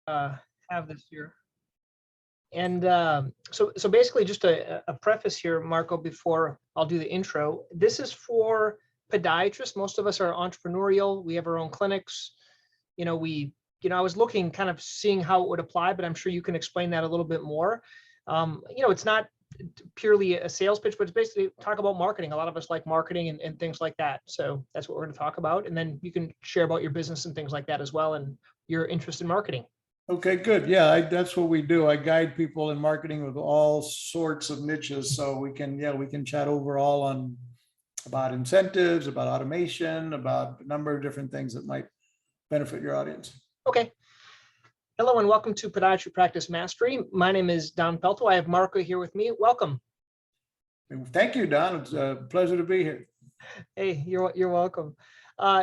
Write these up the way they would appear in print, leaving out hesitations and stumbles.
have this here. And so basically just a preface here, Marco, before I'll do the intro. This is for podiatrists. Most of us are entrepreneurial. We have our own clinics. I was looking, kind of seeing how it would apply, but I'm sure you can explain that a little bit more. It's not purely a sales pitch, but it's basically talk about marketing. A lot of us like marketing and things like that. So that's what we're going to talk about. And then you can share about your business and things like that as well, and your interest in marketing. Okay, good. Yeah, that's what we do. I guide people in marketing with all sorts of niches. So we can chat overall on about incentives, about automation, about a number of different things that might benefit your audience. Okay. Hello and welcome to Podiatry Practice Mastery. My name is Don Pelto. I have Marco here with me. Welcome. Thank you, Don. It's a pleasure to be here. Hey, you're welcome.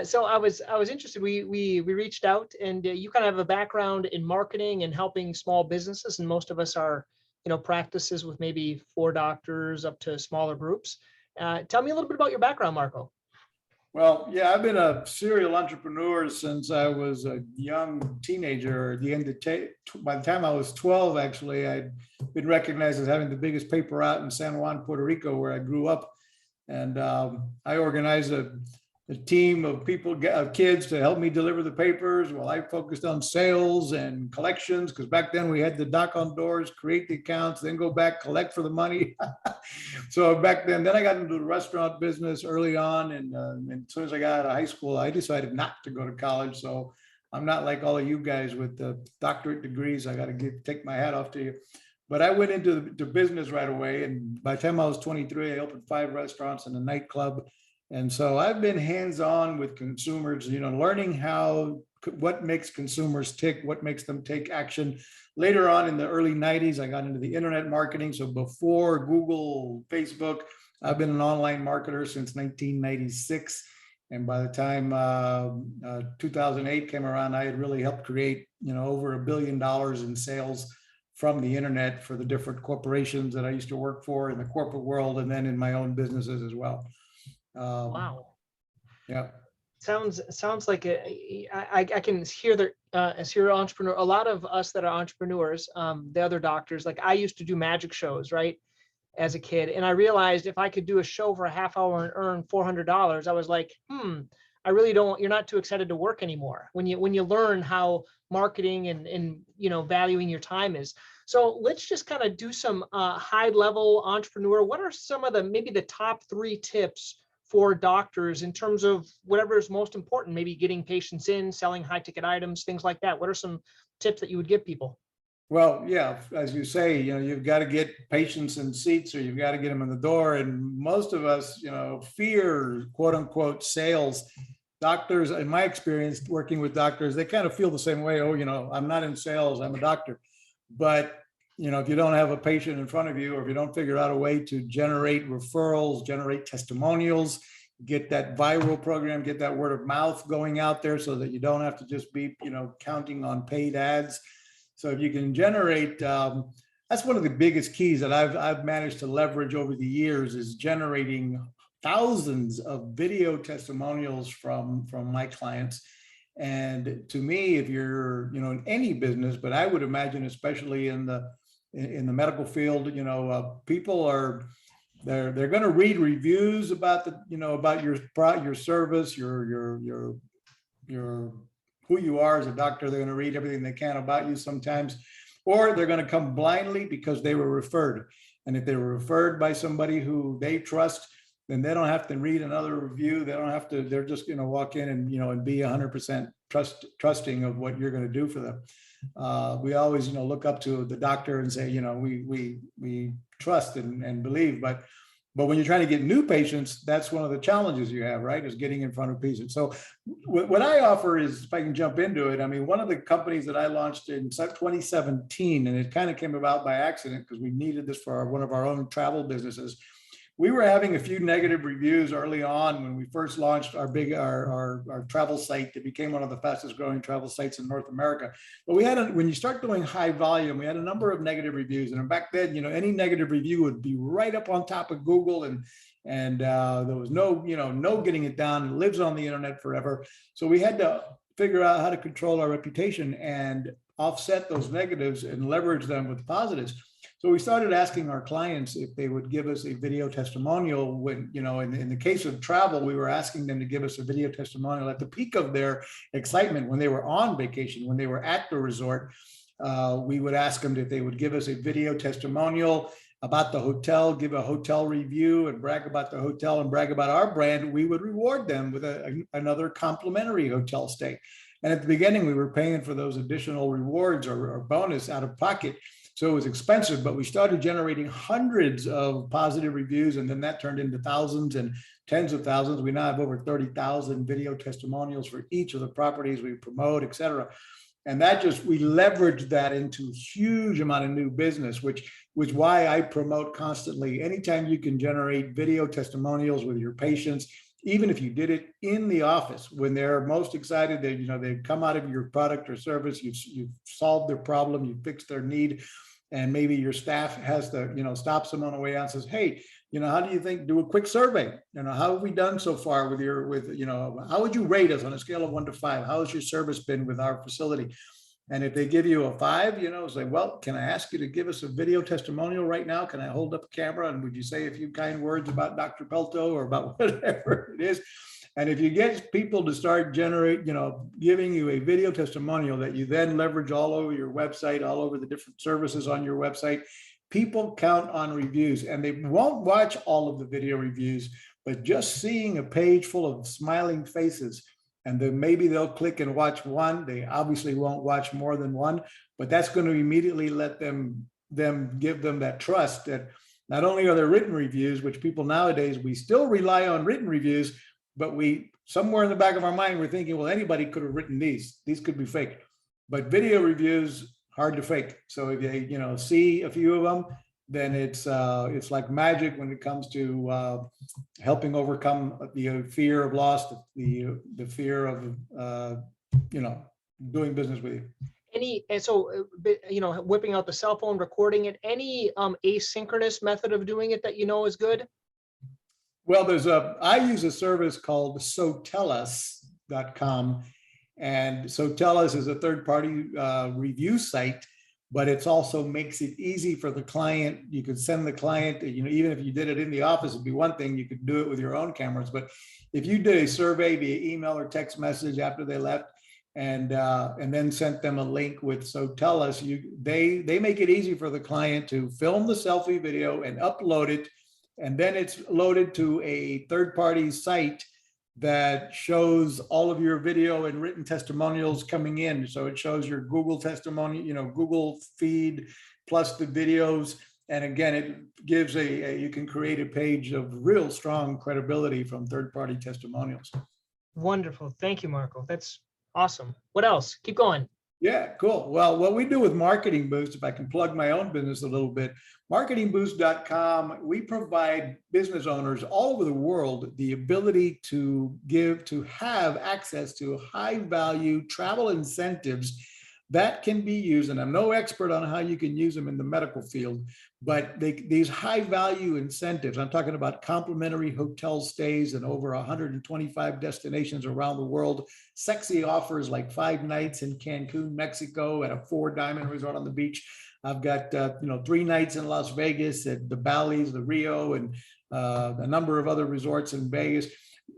So I was interested. We reached out, and you kind of have a background in marketing and helping small businesses, and most of us are, practices with maybe 4 doctors up to smaller groups. Tell me a little bit about your background, Marco. Well, yeah, I've been a serial entrepreneur since I was a young teenager. By the time I was 12, actually, I'd been recognized as having the biggest paper route in San Juan, Puerto Rico, where I grew up, and I organized a team of kids to help me deliver the papers while I focused on sales and collections, because back then we had to knock on doors, create the accounts, then go back, collect for the money. So back then I got into the restaurant business early on, and as soon as I got out of high school, I decided not to go to college. So I'm not like all of you guys with the doctorate degrees. I got to take my hat off to you. But I went into business right away, and by the time I was 23, I opened 5 restaurants and a nightclub. And so I've been hands-on with consumers, learning what makes consumers tick, what makes them take action. Later on in the early 90s, I got into the internet marketing. So before Google, Facebook, I've been an online marketer since 1996. And by the time 2008 came around, I had really helped create, over $1 billion in sales from the internet for the different corporations that I used to work for in the corporate world, and then in my own businesses as well. Wow. Yeah. Sounds like I can hear that as you're an entrepreneur. A lot of us that are entrepreneurs, the other doctors, like I used to do magic shows, right, as a kid, and I realized if I could do a show for a half hour and earn $400, I was like, I really don't. You're not too excited to work anymore when you learn how marketing and valuing your time is. So let's just kind of do some high level entrepreneur. What are some of maybe the top 3 tips for doctors in terms of whatever is most important, maybe getting patients in, selling high ticket items, things like that? What are some tips that you would give people? Well, yeah, as you say, you've got to get patients in seats, or you've got to get them in the door. And most of us, fear, quote unquote, sales. Doctors, in my experience working with doctors, they kind of feel the same way. Oh, I'm not in sales, I'm a doctor. But if you don't have a patient in front of you, or if you don't figure out a way to generate referrals, generate testimonials, get that viral program, get that word of mouth going out there so that you don't have to just be, counting on paid ads. So if you can generate, that's one of the biggest keys that I've managed to leverage over the years, is generating thousands of video testimonials from my clients. And to me, if you're, in any business, but I would imagine, especially in the medical field, people are, they're going to read reviews about about your service, your who you are as a doctor. They're going to read everything they can about you sometimes, or they're going to come blindly because they were referred. And if they were referred by somebody who they trust, then they don't have to read another review. They don't have to, they're just going to walk in and, and be 100% trusting of what you're going to do for them. We always, look up to the doctor and say, we trust and believe, but when you're trying to get new patients, that's one of the challenges you have, right? Is getting in front of patients. So what I offer is, if I can jump into it, one of the companies that I launched in 2017, and it kind of came about by accident because we needed this for one of our own travel businesses. We were having a few negative reviews early on when we first launched our travel site that became one of the fastest growing travel sites in North America. But when you start doing high volume, we had a number of negative reviews. And back then, any negative review would be right up on top of Google, and there was no getting it down. It lives on the internet forever. So we had to figure out how to control our reputation. And offset those negatives and leverage them with positives. So we started asking our clients if they would give us a video testimonial when, in the case of travel, we were asking them to give us a video testimonial at the peak of their excitement when they were on vacation, when they were at the resort. We would ask them if they would give us a video testimonial about the hotel, give a hotel review and brag about the hotel and brag about our brand. We would reward them with another complimentary hotel stay. And at the beginning, we were paying for those additional rewards or bonus out of pocket. So it was expensive, but we started generating hundreds of positive reviews, and then that turned into thousands and tens of thousands. We now have over 30,000 video testimonials for each of the properties we promote, et cetera. And that we leveraged that into huge amount of new business, which was why I promote constantly. Anytime you can generate video testimonials with your patients, even if you did it in the office when they're most excited, they've come out of your product or service, you've solved their problem, you fixed their need, and maybe your staff has to, stops them on the way out and says, hey, how do you think, do a quick survey? How have we done so far how would you rate us on a scale of 1 to 5? How has your service been with our facility? And if they give you a 5, it's like, well, can I ask you to give us a video testimonial right now? Can I hold up a camera? And would you say a few kind words about Dr. Pelto or about whatever it is? And if you get people to start giving you a video testimonial that you then leverage all over your website, all over the different services on your website, people count on reviews, and they won't watch all of the video reviews, but just seeing a page full of smiling faces, and then maybe they'll click and watch one. They obviously won't watch more than one, but that's going to immediately let them give them that trust that not only are there written reviews, which people nowadays, we still rely on written reviews, but we somewhere in the back of our mind, we're thinking, well, anybody could have written these could be fake, but video reviews, hard to fake. So if you see a few of them, then it's like magic when it comes to helping overcome the fear of loss, the fear of doing business with you. Whipping out the cell phone, recording it, any asynchronous method of doing it that is good? Well, I use a service called sotellus.com, and Sotellus is a third-party review site, but it also makes it easy for the client. You could send the client, even if you did it in the office, it'd be one thing, you could do it with your own cameras. But if you did a survey via email or text message after they left, and then sent them a link with Sotellus, they make it easy for the client to film the selfie video and upload it. And then it's loaded to a third-party site that shows all of your video and written testimonials coming in. So it shows your Google testimony, Google feed plus the videos. And again, it gives you can create a page of real strong credibility from third-party testimonials. Wonderful. Thank you, Marco. That's awesome. What else? Keep going. Yeah, cool. Well, what we do with Marketing Boost, if I can plug my own business a little bit, marketingboost.com, we provide business owners all over the world the ability to have access to high value travel incentives that can be used. And I'm no expert on how you can use them in the medical field, but these high value incentives, I'm talking about complimentary hotel stays in over 125 destinations around the world, sexy offers like 5 nights in Cancun, Mexico at a 4-diamond resort on the beach. I've got 3 nights in Las Vegas at the Bally's, the Rio, and a number of other resorts in Vegas.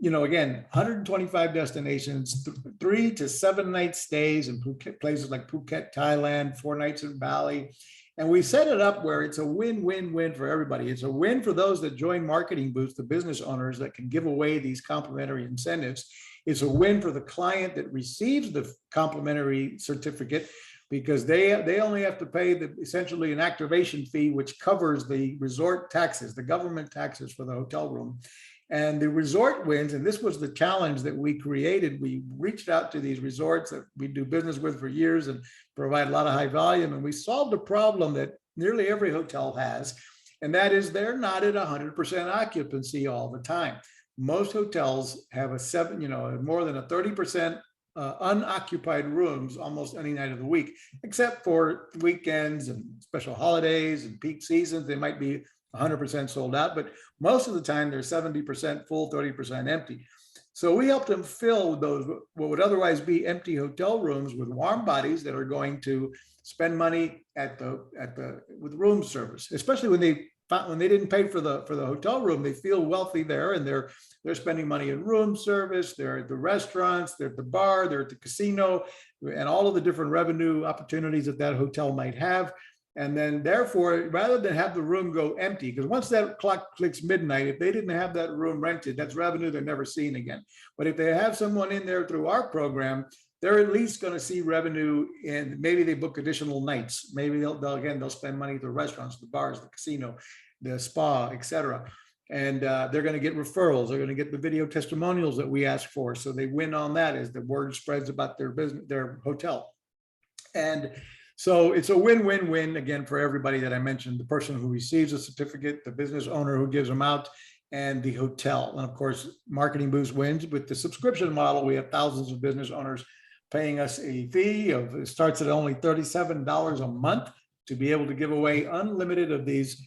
Again, 125 destinations, 3 to 7 night stays in places like Phuket, Thailand, 4 nights in Bali. And we set it up where it's a win-win-win for everybody. It's a win for those that join Marketing Boost, the business owners that can give away these complimentary incentives. It's a win for the client that receives the complimentary certificate, because they only have to pay essentially an activation fee, which covers the resort taxes, the government taxes for the hotel room. And the resort wins, and this was the challenge that we created. We reached out to these resorts that we do business with for years and provide a lot of high volume, and we solved a problem that nearly every hotel has, and that is they're not at 100% occupancy all the time. Most hotels have more than a 30% unoccupied rooms almost any night of the week, except for weekends and special holidays and peak seasons. They might be 100% sold out, but most of the time they're 70% full, 30% empty. So we help them fill those what would otherwise be empty hotel rooms with warm bodies that are going to spend money with room service, especially when they didn't pay for the hotel room. They feel wealthy there, and they're spending money in room service. They're at the restaurants, they're at the bar, they're at the casino, and all of the different revenue opportunities that hotel might have. And then therefore, rather than have the room go empty, because once that clock clicks midnight, if they didn't have that room rented, that's revenue they're never seeing again. But if they have someone in there through our program, they're at least going to see revenue, and maybe they book additional nights. Maybe they'll spend money at the restaurants, the bars, the casino, the spa, etc. And they're going to get referrals. They're going to get the video testimonials that we ask for. So they win on that as the word spreads about their business, their hotel. And so it's a win-win-win, again, for everybody that I mentioned: the person who receives a certificate, the business owner who gives them out, and the hotel. And of course, Marketing Boost wins. With the subscription model, we have thousands of business owners paying us a fee it starts at only $37 a month to be able to give away unlimited of these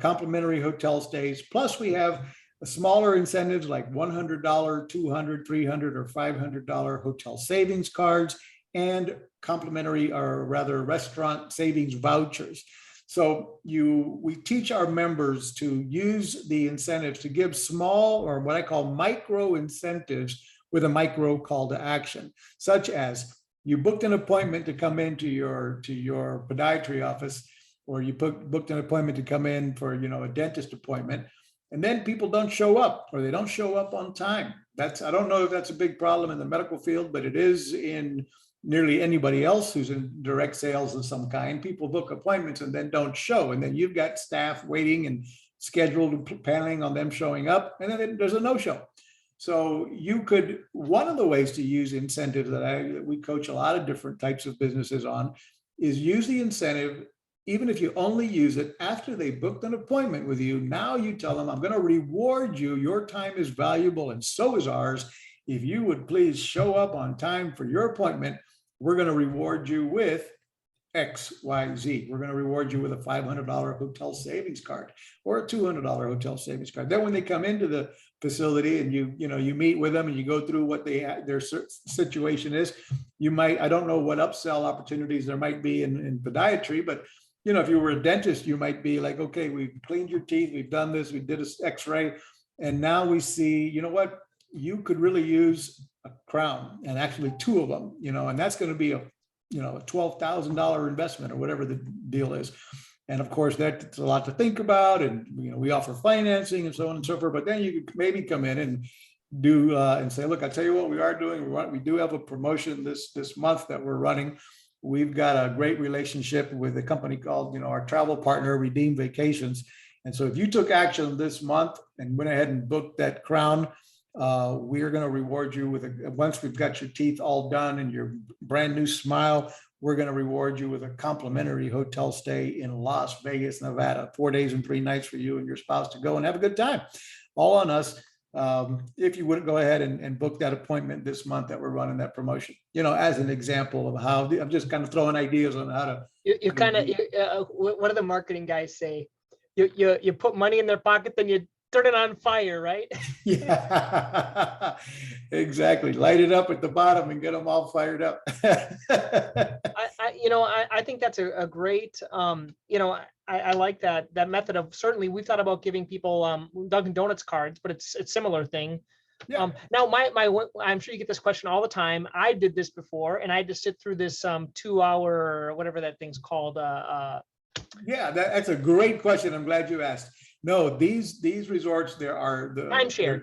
complimentary hotel stays. Plus we have smaller incentives like $100, $200, $300, or $500 hotel savings cards, and complimentary, or rather restaurant savings vouchers. So we teach our members to use the incentives to give small, or what I call micro incentives, with a micro call to action, such as you booked an appointment to come into your podiatry office, or you booked an appointment to come in for a dentist appointment, and then people don't show up, or they don't show up on time. I don't know if that's a big problem in the medical field, but it is in nearly anybody else who's in direct sales of some kind. People book appointments and then don't show, and then you've got staff waiting and scheduled, planning on them showing up, and then there's a no-show. So one of the ways to use incentives that we coach a lot of different types of businesses on is use the incentive, even if you only use it after they booked an appointment with you. Now you tell them, I'm going to reward you. Your time is valuable, and so is ours. If you would please show up on time for your appointment, we're going to reward you with XYZ. We're going to reward you with a $500 hotel savings card or a $200 hotel savings card. Then when they come into the facility and you meet with them and you go through what their situation is, I don't know what upsell opportunities there might be in podiatry, but if you were a dentist, you might be like, okay, we've cleaned your teeth, we've done this, we did an x-ray, and now we see, what, you could really use a crown, and actually two of them, and that's going to be a $12,000 investment or whatever the deal is. And of course, that's a lot to think about. And, we offer financing and so on and so forth, but then you could maybe come in and do and say, look, I'll tell you what we are doing. We do have a promotion this month that we're running. We've got a great relationship with a company called, our travel partner, Redeem Vacations. And so if you took action this month and went ahead and booked that crown, we're going to reward you once we've got your teeth all done and your brand new smile, we're going to reward you with a complimentary hotel stay in Las Vegas, Nevada, 4 days and 3 nights for you and your spouse to go and have a good time. All on us. If you wouldn't go ahead and book that appointment this month that we're running that promotion, as an example of how I'm just kind of throwing ideas on how to. What do the marketing guys say? You put money in their pocket, then you turn it on fire, right? Yeah, exactly. Light it up at the bottom and get them all fired up. I think that's a great, I like that method of, certainly we've thought about giving people Dunkin' Donuts cards, but it's a similar thing. Yeah. Now I'm sure you get this question all the time. I did this before, and I had to sit through this 2-hour, whatever that thing's called. Yeah, that's a great question. I'm glad you asked. No, these resorts, there are the timeshare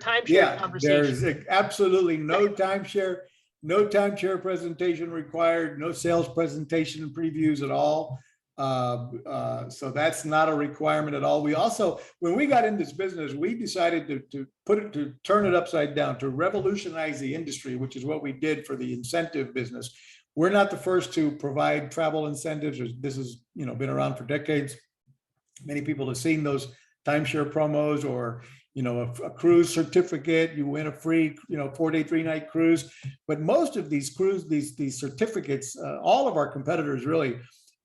conversation. There's absolutely no timeshare presentation required, no sales presentation and previews at all. So that's not a requirement at all. We also, when we got in this business, we decided to turn it upside down, to revolutionize the industry, which is what we did for the incentive business. We're not the first to provide travel incentives. This has been around for decades. Many people have seen those timeshare promos, or a cruise certificate. You win a free 4-day 3-night cruise. But most of these certificates, all of our competitors really,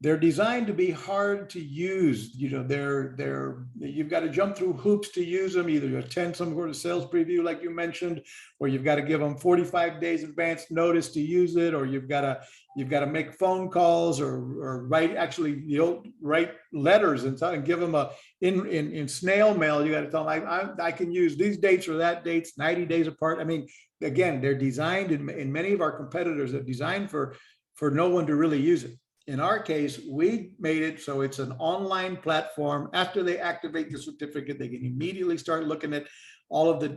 they're designed to be hard to use. You know, you've got to jump through hoops to use them. Either you attend some sort of sales preview, like you mentioned, or you've got to give them 45 days advance notice to use it, or you've got to make phone calls or write letters and give them in snail mail. You got to tell them I can use these dates or that dates 90 days apart. I mean, again, they're designed in many of our competitors are designed for no one to really use it. In our case, we made it so it's an online platform. After they activate the certificate, they can immediately start looking at all of the,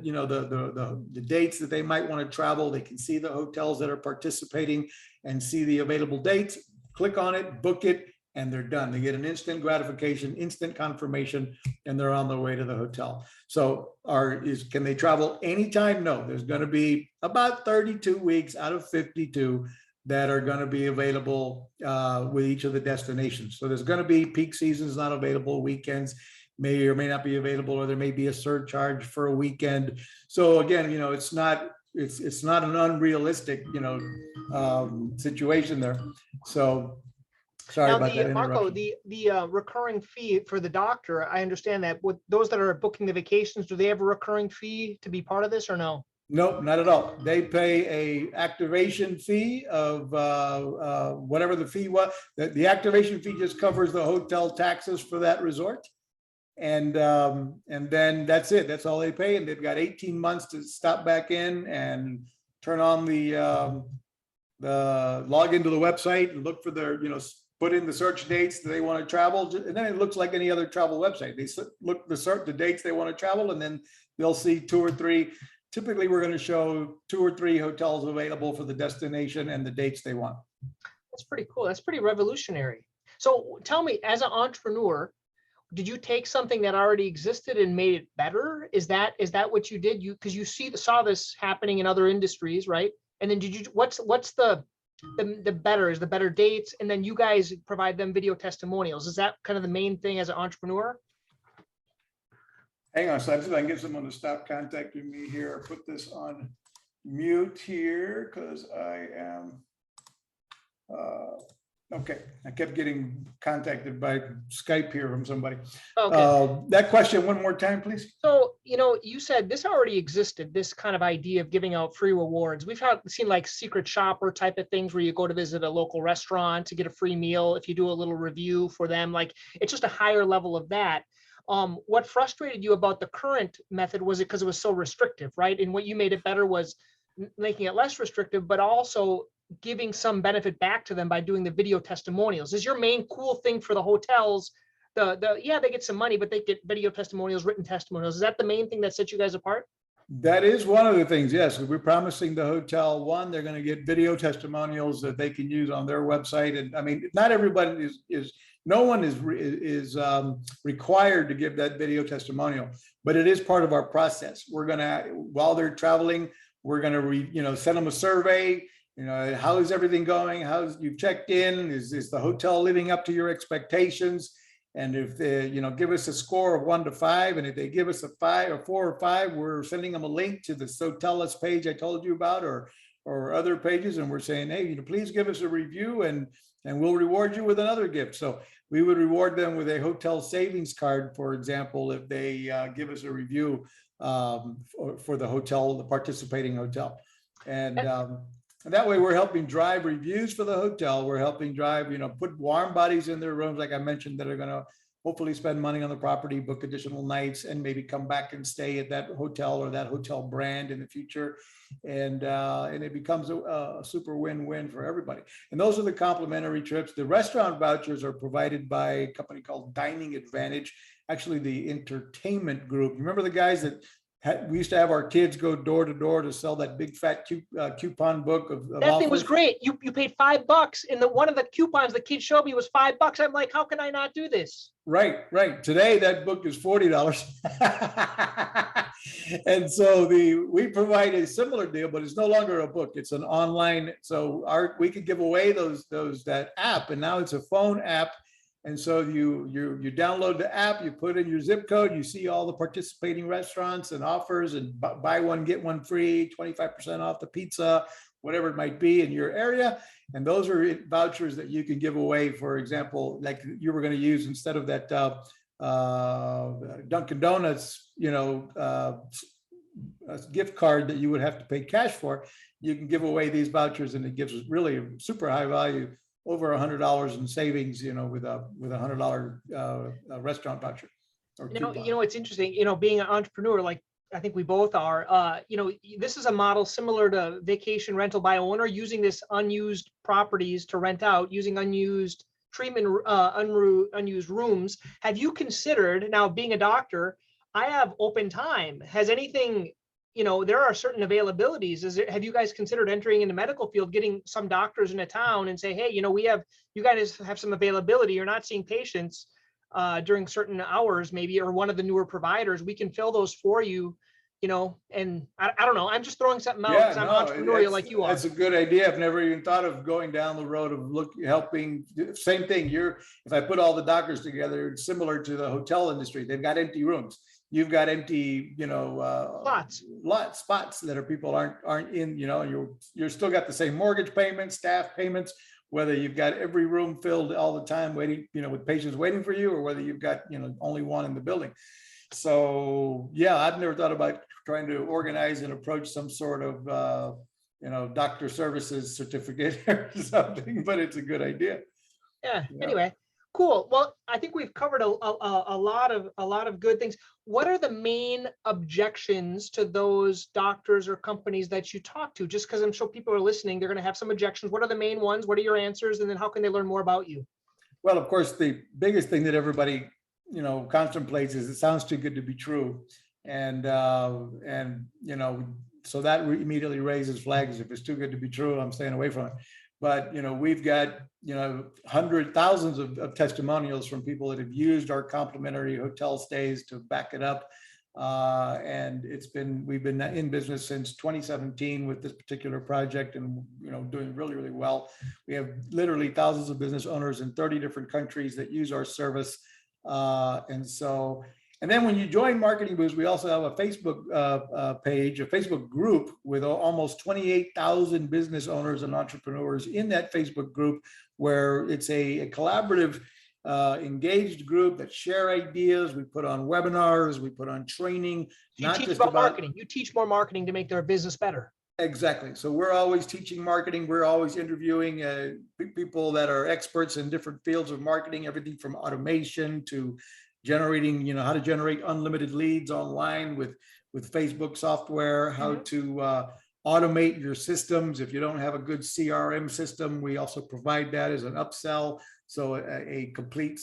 the dates that they might want to travel. They can see the hotels that are participating and see the available dates, click on it, book it, and they're done. They get an instant gratification, instant confirmation, and they're on their way to the hotel. So can they travel anytime? No, there's going to be about 32 weeks out of 52 that are going to be available with each of the destinations. So there's going to be peak seasons not available, weekends may or may not be available, or there may be a surcharge for a weekend. So again, it's not an unrealistic, situation there. So sorry now, about that Marco, interruption. the recurring fee for the doctor, I understand that. With those that are booking the vacations, do they have a recurring fee to be part of this or no? Nope, not at all. They pay a activation fee of whatever the fee was. The activation fee just covers the hotel taxes for that resort. And then that's it. That's all they pay. And they've got 18 months to stop back in and turn on the log into the website and look for their, put in the search dates that they want to travel. And then it looks like any other travel website. They look the dates they want to travel, and then they'll see 2 or 3. Typically, we're going to show 2 or 3 hotels available for the destination and the dates they want. That's pretty cool. That's pretty revolutionary. So tell me, as an entrepreneur, did you take something that already existed and made it better? Is that what you did? Because you saw this happening in other industries, right? And then what's the better? Is the better dates? And then you guys provide them video testimonials. Is that kind of the main thing as an entrepreneur? Hang on a second, I can get someone to stop contacting me here. Put this on mute here because I am, okay. I kept getting contacted by Skype here from somebody. Okay. That question one more time, please. So, you said this already existed, this kind of idea of giving out free rewards. We've seen like secret shopper type of things where you go to visit a local restaurant to get a free meal if you do a little review for them. Like, it's just a higher level of that. What frustrated you about the current method was it because it was so restrictive, right? And what you made it better was making it less restrictive, but also giving some benefit back to them by doing the video testimonials. Is your main cool thing for the hotels? Yeah, they get some money, but they get video testimonials, written testimonials. Is that the main thing that sets you guys apart? That is one of the things, yes. We're promising the hotel, one, they're going to get video testimonials that they can use on their website. And I mean, not everybody no one is required to give that video testimonial, but it is part of our process. We're going to, while they're traveling, we're going to send them a survey. How is everything going? How's you checked in? Is the hotel living up to your expectations? And if they, give us a score of 1 to 5, and if they give us a 5 or 4 or 5, we're sending them a link to the So Tell Us page I told you about, or other pages, and we're saying, hey, please give us a review, and we'll reward you with another gift. So we would reward them with a hotel savings card, for example, if they give us a review for the hotel, the participating hotel, and that way we're helping drive reviews for the hotel. We're helping drive, put warm bodies in their rooms, like I mentioned, that are going to hopefully spend money on the property, book additional nights, and maybe come back and stay at that hotel or that hotel brand in the future. And it becomes a super win-win for everybody. And those are the complimentary trips. The restaurant vouchers are provided by a company called Dining Advantage, actually the entertainment group. Remember the guys that we used to have our kids go door to door to sell that big fat coupon book of that offers. Thing was great. You paid $5, and one of the coupons the kids showed me was $5. I'm like, how can I not do this? Right. Today that book is $40. And so we provide a similar deal, but it's no longer a book. It's an online. So we could give away that app, and now it's a phone app. And so you download the app, you put in your zip code, you see all the participating restaurants and offers, and buy one, get one free, 25% off the pizza, whatever it might be in your area. And those are vouchers that you can give away. For example, like you were going to use instead of that Dunkin' Donuts, a gift card that you would have to pay cash for, you can give away these vouchers, and it gives us really a super high value, over $100 in savings, with a $100 restaurant voucher. Or it's interesting, being an entrepreneur, like I think we both are, this is a model similar to vacation rental by owner, using this unused properties to rent out, using unused treatment, unused rooms. Have you considered, now being a doctor, I have open time. Has anything, there are certain availabilities. Have you guys considered entering in the medical field, getting some doctors in a town and say, hey, you guys have some availability. You're not seeing patients during certain hours, maybe, or one of the newer providers, we can fill those for you, and I don't know. I'm just throwing something out because I'm entrepreneurial like you are. That's a good idea. I've never even thought of going down the road of helping. Same thing. If I put all the doctors together, it's similar to the hotel industry. They've got empty rooms. You've got empty, spots that are people aren't in, you're still got the same mortgage payments, staff payments, whether you've got every room filled all the time waiting, with patients waiting for you, or whether you've got, only one in the building. So, yeah, I've never thought about trying to organize and approach some sort of, doctor services certificate or something, but it's a good idea. Yeah. Anyway, cool. Well, I think we've covered a lot of good things. What are the main objections to those doctors or companies that you talk to? Just because I'm sure people are listening, they're going to have some objections. What are the main ones? What are your answers? And then how can they learn more about you? Well, of course, the biggest thing that everybody, contemplates is it sounds too good to be true. And so that immediately raises flags. If it's too good to be true, I'm staying away from it. But, we've got, thousands of testimonials from people that have used our complimentary hotel stays to back it up. And we've been in business since 2017 with this particular project, and, doing really, really well. We have literally thousands of business owners in 30 different countries that use our service. And then when you join Marketing Boost, we also have a Facebook page, a Facebook group with almost 28,000 business owners and entrepreneurs in that Facebook group, where it's a collaborative, engaged group that share ideas. We put on webinars, we put on training. You teach about marketing. You teach more marketing to make their business better. Exactly. So we're always teaching marketing. We're always interviewing people that are experts in different fields of marketing, everything from automation to generating, how to generate unlimited leads online with Facebook software, how to automate your systems. If you don't have a good CRM system, we also provide that as an upsell. So a complete,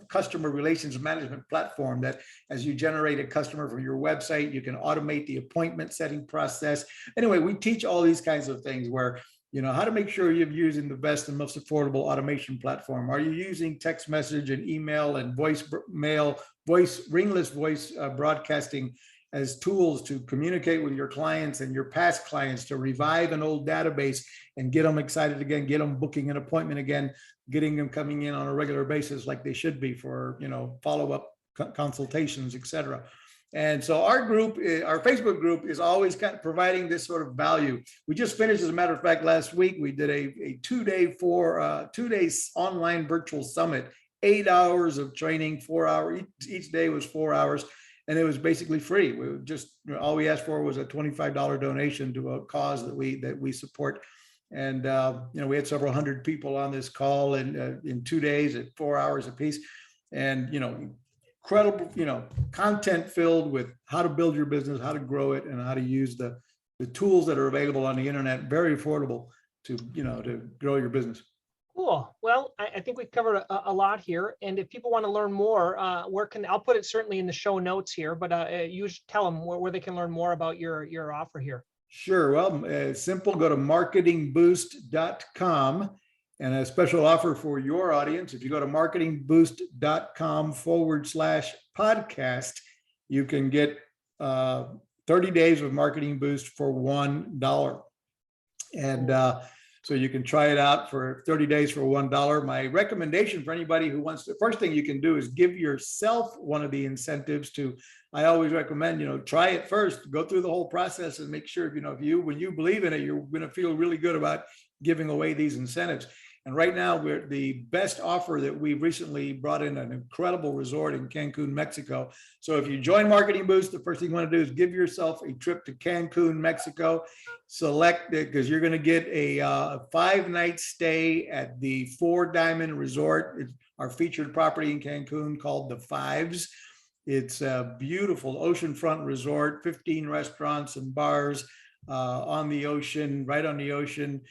customer relations management platform that as you generate a customer from your website, you can automate the appointment setting process. Anyway, we teach all these kinds of things where, how to make sure you're using the best and most affordable automation platform. Are you using text message and email and ringless voice broadcasting as tools to communicate with your clients and your past clients, to revive an old database and get them excited again, get them booking an appointment again, getting them coming in on a regular basis like they should be for, follow-up consultations, et cetera. And so our Facebook group is always kind of providing this sort of value. We just finished, as a matter of fact, last week, we did a 2 day online virtual summit, 8 hours of training, 4 hours, each day was 4 hours. And it was basically free. We just, all we asked for was a $25 donation to a cause that we support. And, we had several hundred people on this call in 2 days at 4 hours apiece. And, incredible, content filled with how to build your business, how to grow it, and how to use the tools that are available on the internet, very affordable to grow your business. Cool. Well, I think we've covered a lot here. And if people want to learn more, I'll put it certainly in the show notes here, but you should tell them where they can learn more about your offer here. Sure. Well, simple. Go to marketingboost.com, and a special offer for your audience. If you go to marketingboost.com/podcast, you can get 30 days of Marketing Boost for $1. And So you can try it out for 30 days for $1. My recommendation for anybody who wants to, first thing you can do is give yourself one of the incentives to, I always recommend, try it first, go through the whole process and make sure, when you believe in it, you're going to feel really good about giving away these incentives. And right now, we're the best offer that we recently brought in an incredible resort in Cancun, Mexico. So if you join Marketing Boost, the first thing you want to do is give yourself a trip to Cancun, Mexico. Select it because you're going to get a 5-night stay at the Four Diamond Resort. It's our featured property in Cancun called the Fives. It's a beautiful oceanfront resort, 15 restaurants and bars on the ocean, right on the ocean.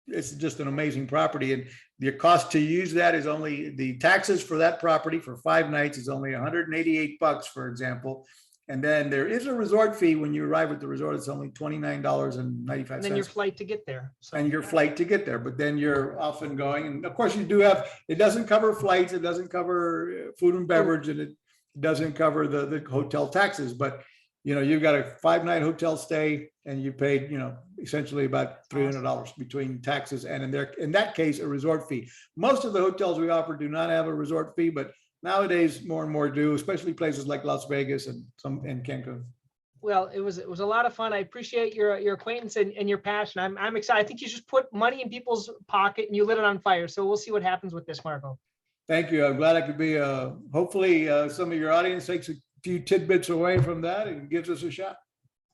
It's just an amazing property, and the cost to use that is only the taxes for that property for 5 nights is only $188, for example. And then there is a resort fee when you arrive at the resort. It's only $29.95. And then your flight to get there. So. And your flight to get there, but then you're off and going. And of course, you do have. It doesn't cover flights. It doesn't cover food and beverage, and it doesn't cover the hotel taxes. But you've got a 5-night hotel stay, and you paid, essentially about $300 between taxes and in that case, a resort fee. Most of the hotels we offer do not have a resort fee, but nowadays more and more do, especially places like Las Vegas and Cancun. Well, it was a lot of fun. I appreciate your acquaintance and your passion. I'm excited. I think you just put money in people's pocket and you lit it on fire. So we'll see what happens with this, Marco. Thank you. I'm glad I could be. Hopefully, some of your audience takes a few tidbits away from that and gives us a shot.